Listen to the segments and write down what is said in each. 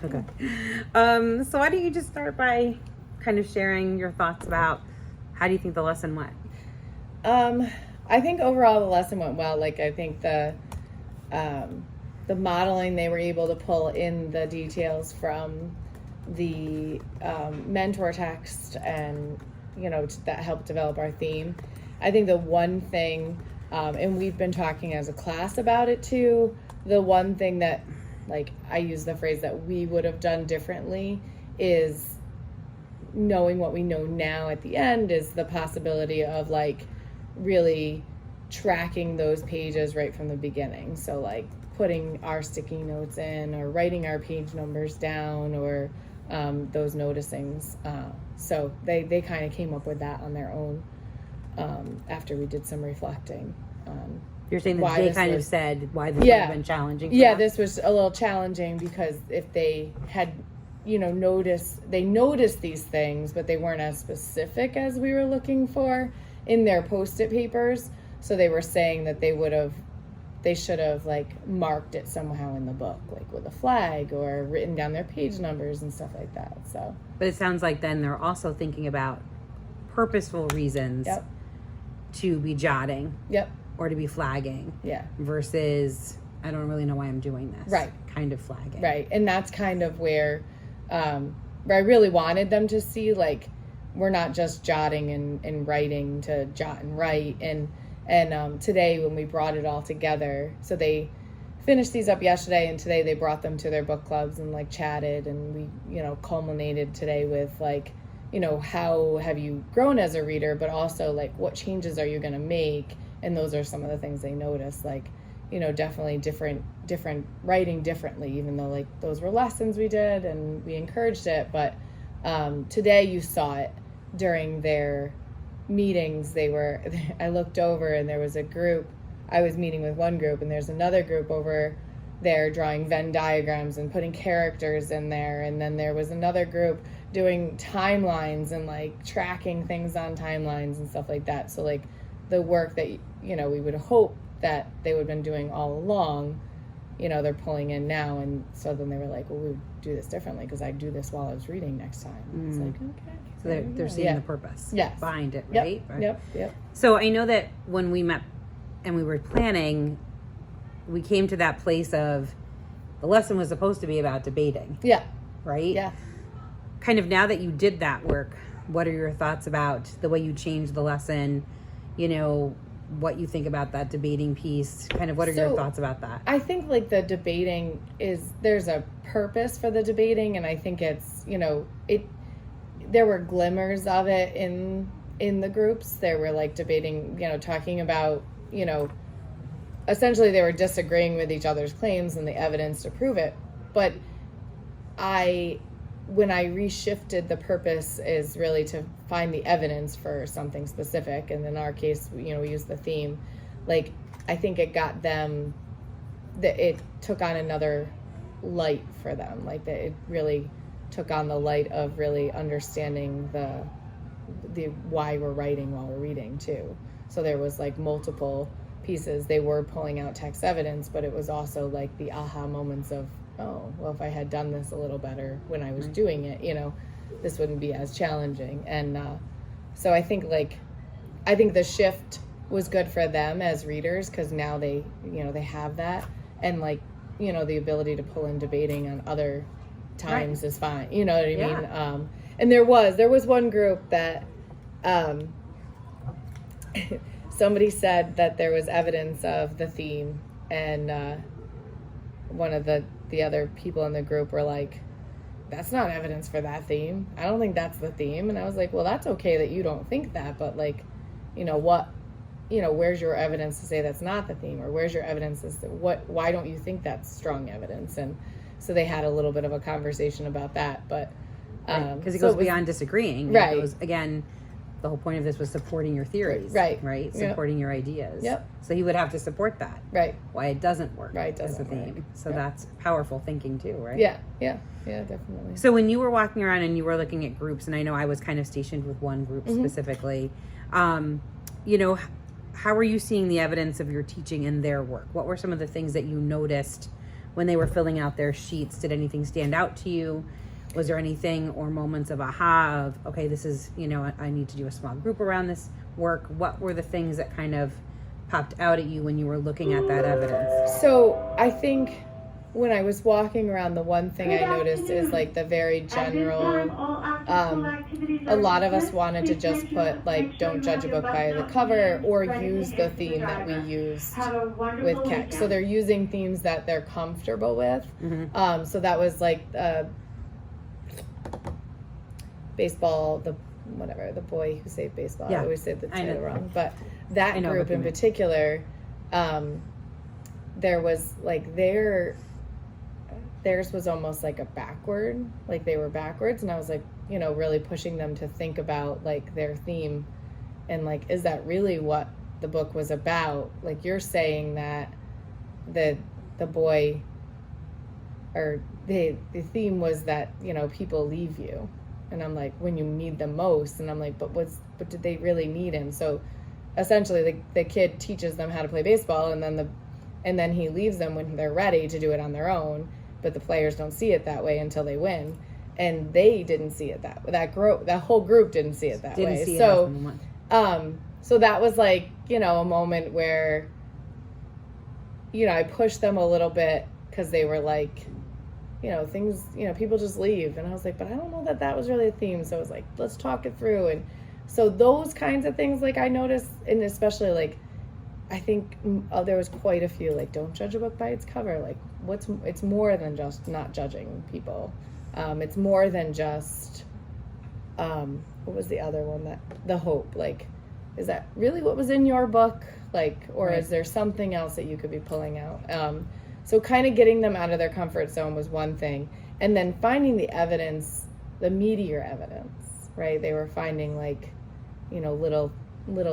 Okay. So why don't you just start by kind of sharing your thoughts about how do you think the lesson went? I think overall the lesson went well. Like, I think the modeling, they were able to pull in the details from the mentor text, and that helped develop our theme. I think the one thing, and we've been talking as a class about it too, the one thing that, like, I use the phrase that we would have done differently is knowing what we know now at the end is the possibility of, like, really tracking those pages right from the beginning. So, like, putting our sticky notes in, or writing our page numbers down, or those noticings. So they kind of came up with that on their own after we did some reflecting. You're saying that they kind of said why this would have been challenging for them? This was a little challenging because if they had, noticed these things, but they weren't as specific as we were looking for in their Post-it papers. So they were saying that they should have, like, marked it somehow in the book, like with a flag, or written down their page numbers and stuff like that. So, but it sounds like then they're also thinking about purposeful reasons to be jotting. Yep. Or to be flagging. Yeah. Versus, I don't really know why I'm doing this. Right. Kind of flagging. Right. And that's kind of where I really wanted them to see, like, we're not just jotting and writing to jot and write. And today when we brought it all together, so they finished these up yesterday, and today they brought them to their book clubs and, like, chatted, and we, culminated today with, like, how have you grown as a reader, but also, like, what changes are you going to make? And those are some of the things they noticed, like, definitely different writing differently, even though, like, those were lessons we did and we encouraged it. But today you saw it during their meetings. I looked over and there was a group. I was meeting with one group, and there's another group over there drawing Venn diagrams and putting characters in there. And then there was another group doing timelines and, like, tracking things on timelines and stuff like that. So, like, the work that, we would hope that they would have been doing all along, they're pulling in now. And so then they were like, well, we would do this differently because I do this while I was reading next time. It's like, okay. So they're seeing the purpose behind it, right? Yep. So I know that when we met and we were planning, we came to that place of the lesson was supposed to be about debating. Yeah. Right? Yeah. Kind of now that you did that work, what are your thoughts about the way you changed the lesson? What you think about that debating piece? Kind of what are your thoughts about that? I think, like, the debating there's a purpose for the debating, and I think it's, there were glimmers of it in the groups. There were, like, debating, talking about, essentially they were disagreeing with each other's claims and the evidence to prove it. But when I reshifted, the purpose is really to find the evidence for something specific. And in our case, we used the theme. Like, I think it got them, that it took on another light for them. Like, that it really took on the light of really understanding the why we're writing while we're reading too. So there was, like, multiple pieces. They were pulling out text evidence, but it was also, like, the aha moments of, oh, well, if I had done this a little better when I was doing it, this wouldn't be as challenging. And so I think the shift was good for them as readers, because now they have that, and, like, the ability to pull in debating on other times is fine. You know what I mean? And there was one group that somebody said that there was evidence of the theme, and one of the other people in the group were like, that's not evidence for that theme. I don't think that's the theme. And I was like, well, that's okay that you don't think that, but, like, where's your evidence to say that's not the theme? Or where's your evidence as to why don't you think that's strong evidence? And so they had a little bit of a conversation about that, but because it goes beyond disagreeing. Right. It goes, again, the whole point of this was supporting your theories. Right. Supporting your ideas. Yep. So he would have to support that. Right. Why it doesn't work. Right. Doesn't as a theme. work. So that's powerful thinking too, right? Yeah, definitely. So when you were walking around and you were looking at groups, and I know I was kind of stationed with one group specifically, how are you seeing the evidence of your teaching in their work? What were some of the things that you noticed when they were filling out their sheets, did anything stand out to you? Was there anything or moments of aha of, okay, this is, I need to do a small group around this work? What were the things that kind of popped out at you when you were looking at that evidence? So I think when I was walking around, the one thing I noticed is like the very general, a lot of us wanted to just put like, don't judge a book by the cover, or use the theme that we used with Keck. So they're using themes that they're comfortable with. Mm-hmm. So that was like baseball, the boy who saved baseball. Yeah, I always say the I know. title wrong, but that I know group what you in mean. particular, there was like theirs was almost like a backward, like they were backwards, and I was like, really pushing them to think about like their theme, and like, is that really what the book was about? Like, you're saying that the boy, or the theme was that people leave you, and I'm like, when you need them most, and I'm like, but did they really need him? So essentially the kid teaches them how to play baseball, and then he leaves them when they're ready to do it on their own, but the players don't see it that way until they win, and they didn't see it that way. That whole group didn't see it that way. So that was like, a moment where I pushed them a little bit, because they were like, things, people just leave. And I was like, but I don't know that was really a theme. So I was like, let's talk it through. And so those kinds of things, like I noticed, and especially like, I think there was quite a few, like, don't judge a book by its cover. Like, it's more than just not judging people. It's more than just, what was the other one, the hope, like, is that really what was in your book? Like, or right. Is there something else that you could be pulling out? So kind of getting them out of their comfort zone was one thing. And then finding the evidence, the meatier evidence, right? They were finding like, little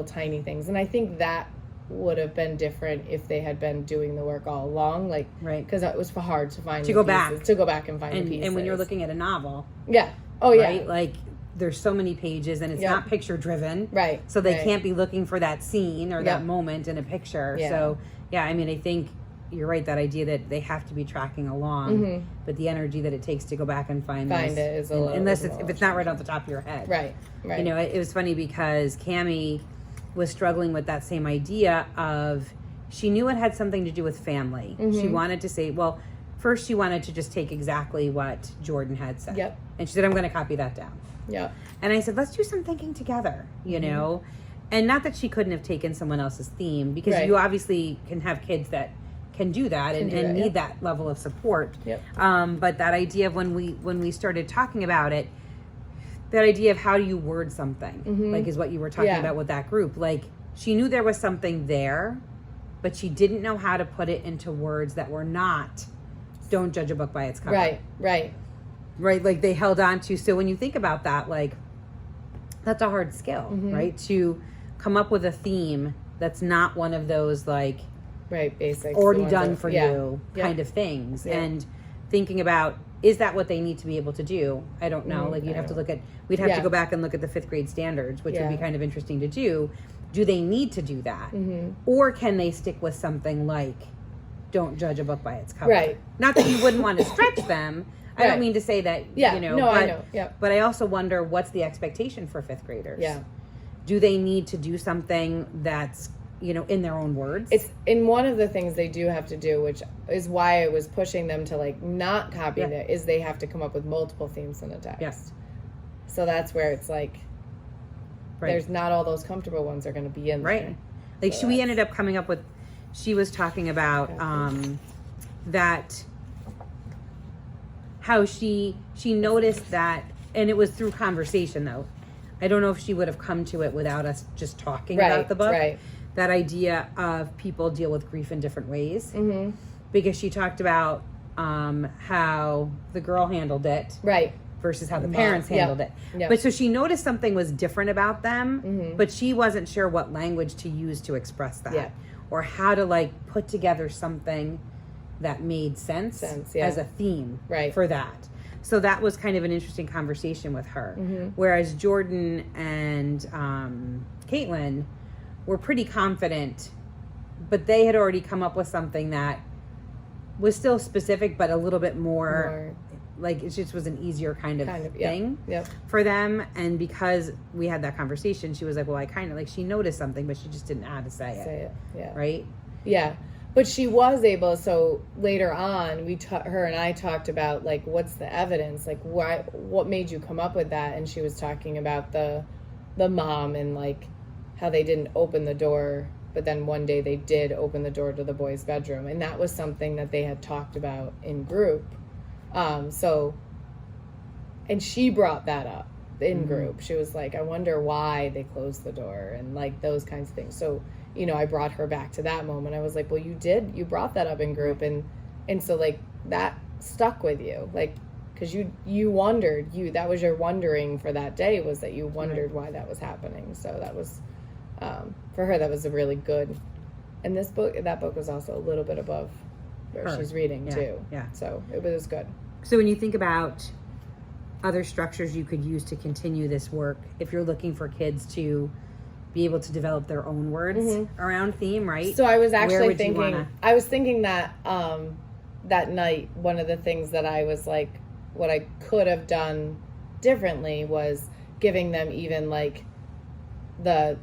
tiny things. And I think that would have been different if they had been doing the work all along, like, right, because it was hard to find to go back and find the pieces. And when you're looking at a novel, right? Like, there's so many pages, and it's not picture driven, right? So they can't be looking for that scene or that moment in a picture. Yeah. So I think you're right, that idea that they have to be tracking along, but the energy that it takes to go back and find it is a little, unless if it's not right off the top of your head, right. It was funny because Cammie was struggling with that same idea of, she knew it had something to do with family. She wanted to say, well, first she wanted to just take exactly what Jordan had said. Yep. And she said, I'm going to copy that down. Yeah. And I said, let's do some thinking together, and not that she couldn't have taken someone else's theme, because you obviously can have kids that can do that and need that level of support. Yep. But that idea of when we started talking about it, that idea of how do you word something, like, is what you were talking about with that group. Like, she knew there was something there, but she didn't know how to put it into words that were not, don't judge a book by its cover. Right. Like, they held on to. So when you think about that, like, that's a hard skill, right? To come up with a theme that's not one of those, like, basics, already done for you kind of things. And thinking about, is that what they need to be able to do? I don't know. Like, you'd have to look at, we'd have to go back and look at the 5th grade standards, which would be kind of interesting to do. Do they need to do that? Or can they stick with something like, don't judge a book by its cover? Right. Not that you wouldn't want to stretch them. I don't mean to say that, I know. But I also wonder, what's the expectation for 5th graders? Yeah. Do they need to do something that's, in their own words? It's in one of the things they do have to do, which is why I was pushing them to like not copy it, is they have to come up with multiple themes in a text. Yes. So that's where it's like, there's not all those comfortable ones are going to be in there. Like, we ended up coming up with, she was talking about that, how she noticed that, and it was through conversation though. I don't know if she would have come to it without us just talking about the book. Right. That idea of people deal with grief in different ways. Because she talked about how the girl handled it. Right. Versus how the parents handled it. Yep. But so she noticed something was different about them, but she wasn't sure what language to use to express that. Yeah. Or how to, like, put together something that made sense as a theme for that. So that was kind of an interesting conversation with her. Whereas Jordan and Caitlin were pretty confident, but they had already come up with something that was still specific, but a little bit more like it just was an easier kind of thing for them. And because we had that conversation, she was like, well, I kind of like, she noticed something, but she just didn't know how to say it. Right. Yeah. But she was able, so later on, her and I talked about, like, what's the evidence? Like, what made you come up with that? And she was talking about the mom and, like, how they didn't open the door, but then one day they did open the door to the boys' bedroom. And that was something that they had talked about in group. And she brought that up in group. She was like, I wonder why they closed the door and, like, those kinds of things. So, you know, I brought her back to that moment. I was like, well, you brought that up in group. And so, like, that stuck with you. Like, because you wondered, that was your wondering for that day, was that you wondered why that was happening. So that was, for her, that was a really good, and that book was also a little bit above where she's reading too. Yeah. So it was good. So when you think about other structures you could use to continue this work, if you're looking for kids to be able to develop their own words around theme, right? So I was actually thinking that that night, one of the things that I was like, what I could have done differently was giving them even like the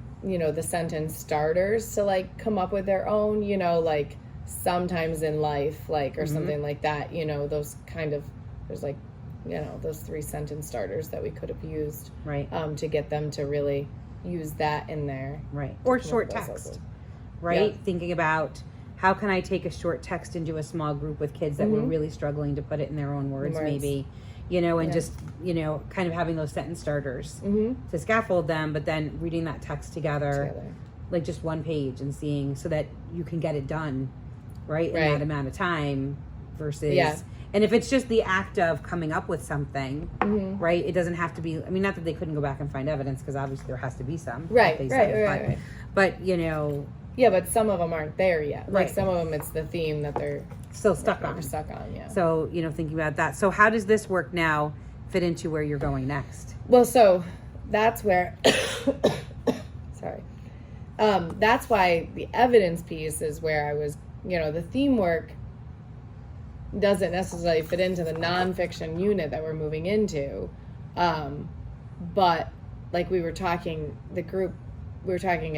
sentence starters to like come up with their own, like sometimes in life, like, or something like that, those kind of, there's like, those 3 sentence starters that we could have used, right, to get them to really use that in there, right, or short text, right? Thinking about how can I take a short text into a small group with kids that were really struggling to put it in their own words. Maybe, and just, kind of having those sentence starters to scaffold them, but then reading that text together, like just one page and seeing, so that you can get it done, right, in that amount of time versus, and if it's just the act of coming up with something, right, it doesn't have to be, I mean, not that they couldn't go back and find evidence, because obviously there has to be some. Right. But, yeah, but some of them aren't there yet. Like, some of them, it's the theme that they're still stuck on. So, thinking about that. So how does this work now fit into where you're going next? Well, so that's where, sorry. That's why the evidence piece is where I was, the theme work doesn't necessarily fit into the nonfiction unit that we're moving into. But like we were talking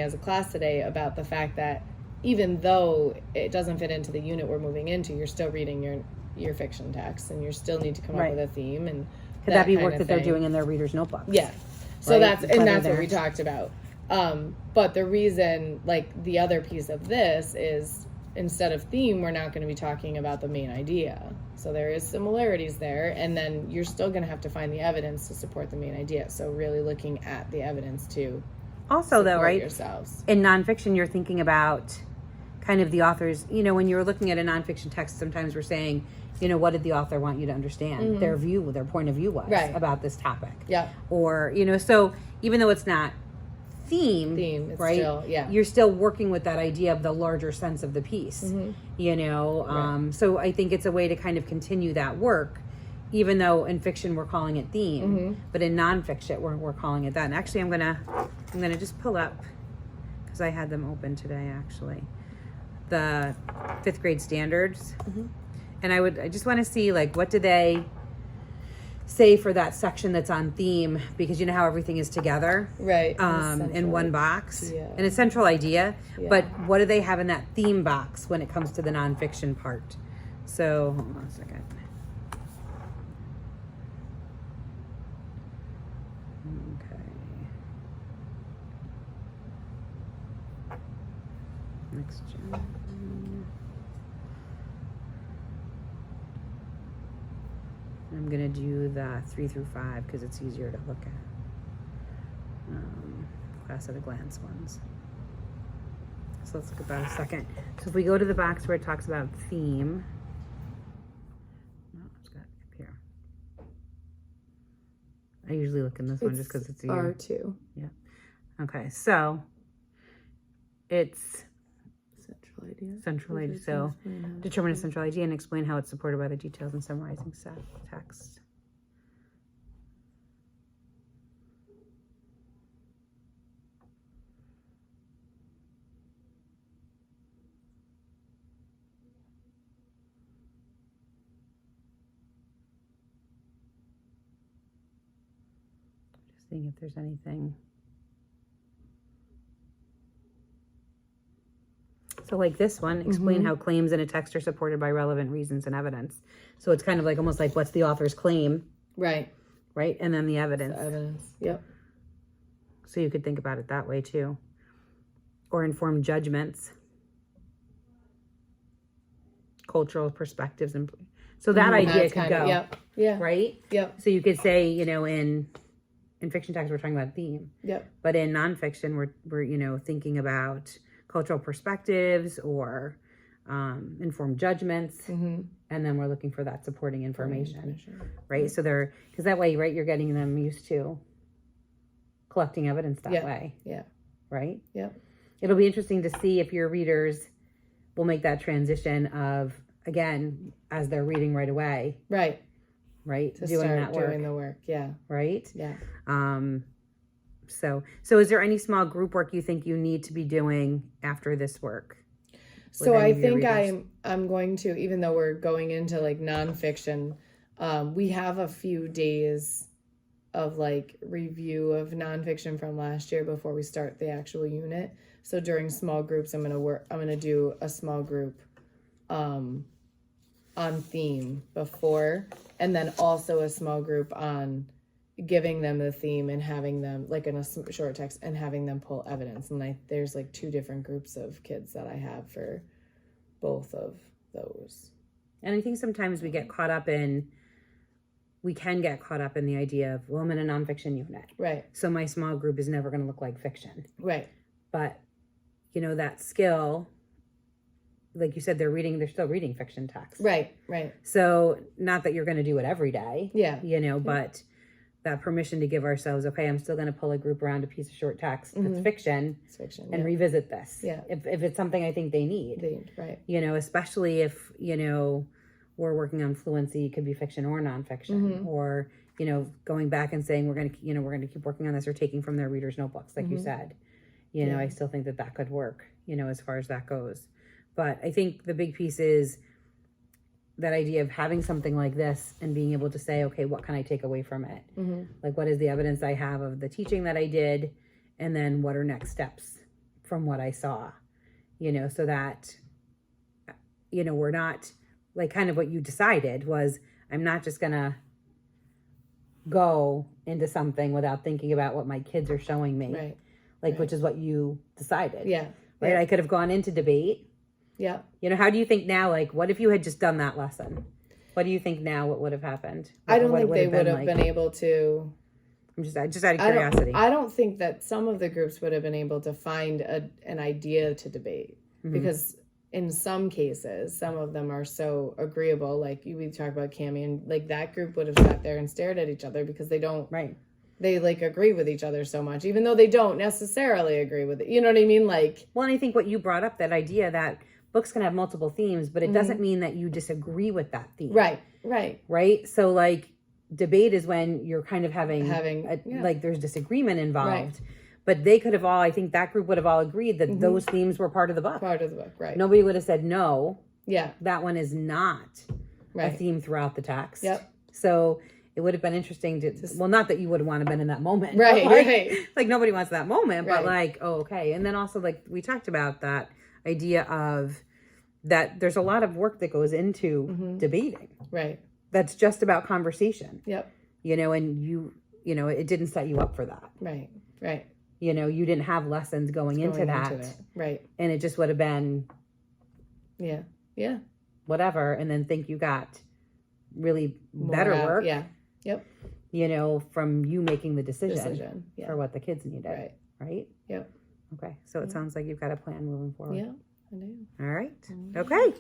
as a class today about the fact that even though it doesn't fit into the unit we're moving into, you're still reading your fiction text, and you still need to come up with a theme. And could that be work that they're doing in their reader's notebooks? Yeah. So that's what we talked about. But the reason, like, the other piece of this is, instead of theme, we're not going to be talking about the main idea. So there is similarities there, and then you're still going to have to find the evidence to support the main idea. So really looking at the evidence to also, though, right, yourselves. In nonfiction, you're thinking about kind of the author's, when you're looking at a nonfiction text, sometimes we're saying, what did the author want you to understand? Their point of view was about this topic. Yeah. Or, so even though it's not theme, it's right? Still, you're still working with that idea of the larger sense of the piece, so I think it's a way to kind of continue that work, even though in fiction we're calling it theme, but in nonfiction we're calling it that. And actually I'm gonna just pull up, because I had them open today, actually, the 5th grade standards, and I just want to see, like, what do they say for that section that's on theme, because you know how everything is together, right, in one box, and a central idea, but what do they have in that theme box when it comes to the nonfiction part? So hold on a second. Okay, next gen. I'm going to do the 3 through 5 because it's easier to look at. Class at a glance ones. So let's look at that a second. So if we go to the box where it talks about theme. No, it's got it up here. I usually look in this one just because it's easier. R2. Yeah. Okay, so it's central idea. So determine a central idea and explain how it's supported by the details and summarizing text. seeing if there's anything. So like this one, explain how claims in a text are supported by relevant reasons and evidence. So it's kind of like almost like what's the author's claim, Right. right? And then the evidence. The evidence. Yep. So you could think about it that way too. Or informed judgments, cultural perspectives. And so that idea could go, yep. Yeah. right? Yep. So you could say, you know, in fiction text, we're talking about theme. Yep. But in nonfiction, we're you know, thinking about cultural perspectives or informed judgments. And then we're looking for that supporting information. Right? So because that way, right, you're getting them used to collecting evidence that way. Yeah. Right? Yep. It'll be interesting to see if your readers will make that transition of, again, as they're reading right away. Right. Right? To doing start that work. doing the work. Yeah. Right? Yeah. So is there any small group work you think you need to be doing after this work? So I think I'm going to, even though we're going into like nonfiction, we have a few days of like review of nonfiction from last year before we start the actual unit. So during small groups, I'm gonna do a small group on theme before, and then also a small group on giving them the theme and having them like in a short text and having them pull evidence. And there's like 2 different groups of kids that I have for both of those. And I think sometimes we can get caught up in the idea of, well, I'm in a nonfiction unit. Right. So my small group is never going to look like fiction. Right. But, you know, that skill, like you said, they're still reading fiction text. Right. Right. So not that you're going to do it every day. Yeah. You know, but that permission to give ourselves, okay, I'm still going to pull a group around a piece of short text that's fiction. It's fiction. And revisit this. Yeah. If it's something I think they need. Right. You know, especially if, you know, we're working on fluency, it could be fiction or nonfiction, or, you know, going back and saying we're going to keep working on this, or taking from their readers' notebooks, like you said. You know, I still think that could work, you know, as far as that goes. But I think the big piece is that idea of having something like this and being able to say, okay, what can I take away from it? Like, what is the evidence I have of the teaching that I did? And then what are next steps from what I saw? You know, so that, you know, we're not, like, kind of what you decided was, I'm not just going to go into something without thinking about what my kids are showing me. Right. Like, which is what you decided. Yeah. Right? Yeah. I could have gone into debate. Yeah. You know, how do you think now, like, what if you had just done that lesson? What do you think now what would have happened? I don't think they would have been able to. I'm just out of curiosity. I don't think that some of the groups would have been able to find an idea to debate, because in some cases, some of them are so agreeable. Like we talk about Cammie, and like that group would have sat there and stared at each other because they don't. Right. They like agree with each other so much, even though they don't necessarily agree with it. You know what I mean? Like, well, and I think what you brought up, that idea that books can have multiple themes, but it doesn't mean that you disagree with that theme. Right. Right. Right. So like debate is when you're kind of having yeah. like there's disagreement involved. Right. But they could have all, I think that group would have all agreed that those themes were part of the book. Part of the book, right. Nobody would have said, no, Yeah. that one is not a Right. theme throughout the text. Yep. So it would have been interesting to, well, not that you would have want to been in that moment. Right, but like, right. Like nobody wants that moment, but Right. like, oh, okay. And then also like we talked about that idea of that there's a lot of work that goes into debating. Right. That's just about conversation. Yep. You know, and you know, it didn't set you up for that. Right. Right. You know, you didn't have lessons going into that. Right. And it just would have been Yeah. Yeah. whatever, and then think you got really better work. Yeah. Yep. You know, from you making the decision. Yeah. For what the kids needed. Right. Right? Yep. Okay. So it sounds like you've got a plan moving forward. Yeah. I do. All right. Okay.